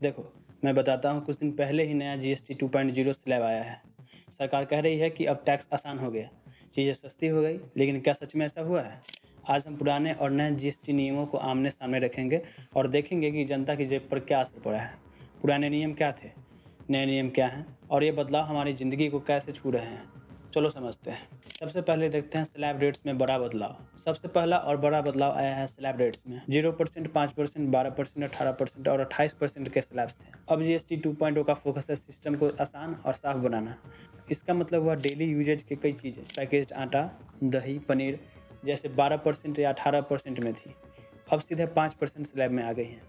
देखो, मैं बताता हूँ, कुछ दिन पहले ही नया जीएसटी 2.0 स्लैब आया है। सरकार कह रही है कि अब टैक्स आसान हो गया, चीज़ें सस्ती हो गई, लेकिन क्या सच में ऐसा हुआ है? आज हम पुराने और नए जीएसटी नियमों को आमने-सामने रखेंगे और देखेंगे कि जनता की जेब पर क्या असर पड़ा है। पुराने नियम क्या थे? नए नियम क्या हैं? और ये बदलाव हमारी ज़िंदगी को कैसे छू रहे हैं? चलो समझते हैं। सबसे पहले देखते हैं स्लैब रेट्स में बड़ा बदलाव। सबसे पहला और बड़ा बदलाव आया है स्लैब रेट्स में। 0%, 5%, 12%, 18% और 28% के स्लैब्स थे। अब जीएसटी 2.0 का फोकस है सिस्टम को आसान और साफ बनाना। इसका मतलब हुआ डेली यूजेज की कई चीज़ें, पैकेज्ड आटा, दही, पनीर जैसे 12% या 18% में थी, अब सीधे 5% स्लैब में आ गई हैं।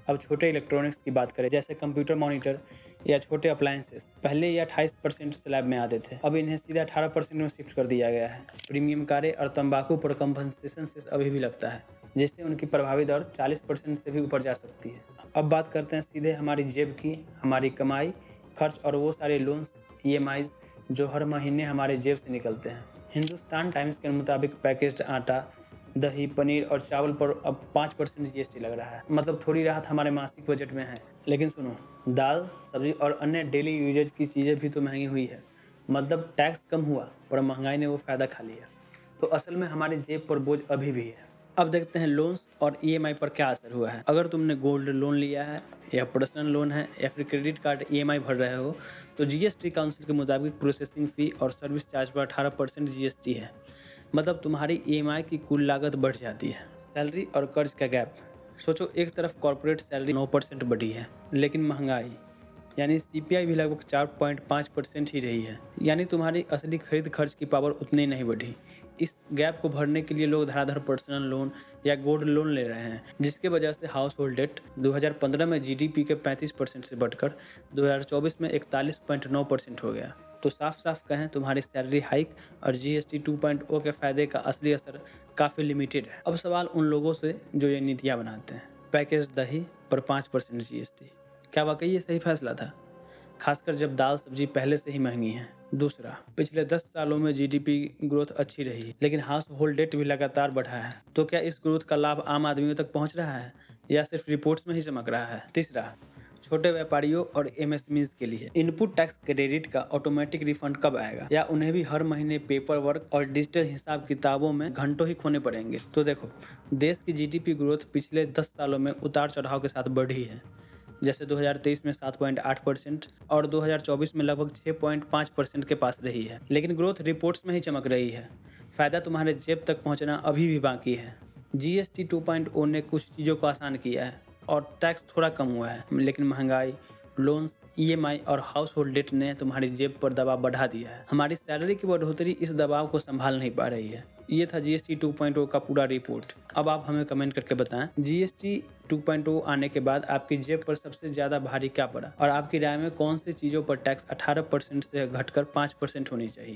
अब छोटे इलेक्ट्रॉनिक्स की बात करें, जैसे कंप्यूटर मॉनिटर या छोटे अप्लायंसेस, पहले ये 28% स्लैब में आते थे, अब इन्हें सीधे 18% में शिफ्ट कर दिया गया है। प्रीमियम कारें और तंबाकू पर कंपनसेशन सेस अभी भी लगता है, जिससे उनकी प्रभावी दर 40% से भी ऊपर जा सकती है। अब बात करते हैं सीधे हमारी जेब की, हमारी कमाई, खर्च और वो सारे लोन्स, ईएमआईज जो हर महीने हमारे जेब से निकलते हैं। हिंदुस्तान टाइम्स के मुताबिक पैकेज्ड आटा, दही, पनीर और चावल पर अब 5% जीएसटी लग रहा है। मतलब थोड़ी राहत हमारे मासिक बजट में है। लेकिन सुनो, दाल, सब्जी और अन्य डेली यूजेज की चीज़ें भी तो महंगी हुई है। मतलब टैक्स कम हुआ पर महंगाई ने वो फ़ायदा खा लिया। तो असल में हमारी जेब पर बोझ अभी भी है। अब देखते हैं लोन्स और ईएमआई पर क्या असर हुआ है। अगर तुमने गोल्ड लोन लिया है या पर्सनल लोन है या फिर क्रेडिट कार्ड ईएमआई भर रहे हो, तो जीएसटी काउंसिल के मुताबिक प्रोसेसिंग फ़ी और सर्विस चार्ज पर 18% जीएसटी है। मतलब तुम्हारी ईएमआई की कुल लागत बढ़ जाती है। सैलरी और कर्ज का गैप। सोचो, एक तरफ कॉर्पोरेट सैलरी 9% बढ़ी है, लेकिन महंगाई यानी सीपीआई भी लगभग 4.5% ही रही है। यानी तुम्हारी असली खरीद खर्च की पावर उतनी नहीं बढ़ी। इस गैप को भरने के लिए लोग धड़ाधड़ पर्सनल लोन या गोल्ड लोन ले रहे हैं, जिसकी वजह से हाउस होल्ड डेट 2015 में जीडीपी के 35% से बढ़कर 2024 में 41.9% हो गया। तो साफ साफ कहें, तुम्हारी सैलरी हाइक और जीएसटी 2.0 के फायदे का असली असर काफ़ी लिमिटेड है। अब सवाल उन लोगों से जो ये नीतियाँ बनाते हैं। पैकेज दही पर 5% जीएसटी, क्या वाकई ये सही फैसला था? खासकर जब दाल सब्जी पहले से ही महंगी है। दूसरा, पिछले 10 सालों में जीडीपी ग्रोथ अच्छी रही है, लेकिन हाउस होल्ड डेट भी लगातार बढ़ा है। तो क्या इस ग्रोथ का लाभ आम आदमियों तक पहुंच रहा है या सिर्फ रिपोर्ट्स में ही चमक रहा है? तीसरा, छोटे व्यापारियों और एमएसएमईज के लिए इनपुट टैक्स क्रेडिट का ऑटोमेटिक रिफंड कब आएगा, या उन्हें भी हर महीने पेपर वर्क और डिजिटल हिसाब किताबों में घंटों ही खोने पड़ेंगे? तो देखो, देश की जीडीपी ग्रोथ पिछले 10 सालों में उतार चढ़ाव के साथ बढ़ी है। जैसे 2023 में 7.8% और 2024 में लगभग 6.5% के पास रही है। लेकिन ग्रोथ रिपोर्ट्स में ही चमक रही है, फ़ायदा तुम्हारे जेब तक पहुंचना अभी भी बाकी है। जीएसटी 2.0 ने कुछ चीज़ों को आसान किया है और टैक्स थोड़ा कम हुआ है, लेकिन महंगाई, लोन्स, ईएमआई और हाउस होल्ड डेट ने तुम्हारी जेब पर दबाव बढ़ा दिया है। हमारी सैलरी की बढ़ोतरी इस दबाव को संभाल नहीं पा रही है। ये था जीएसटी 2.0 का पूरा रिपोर्ट। अब आप हमें कमेंट करके बताएं, जीएसटी 2.0 आने के बाद आपकी जेब पर सबसे ज़्यादा भारी क्या पड़ा, और आपकी राय में कौन सी चीज़ों पर टैक्स 18% से घटकर 5% होनी चाहिए।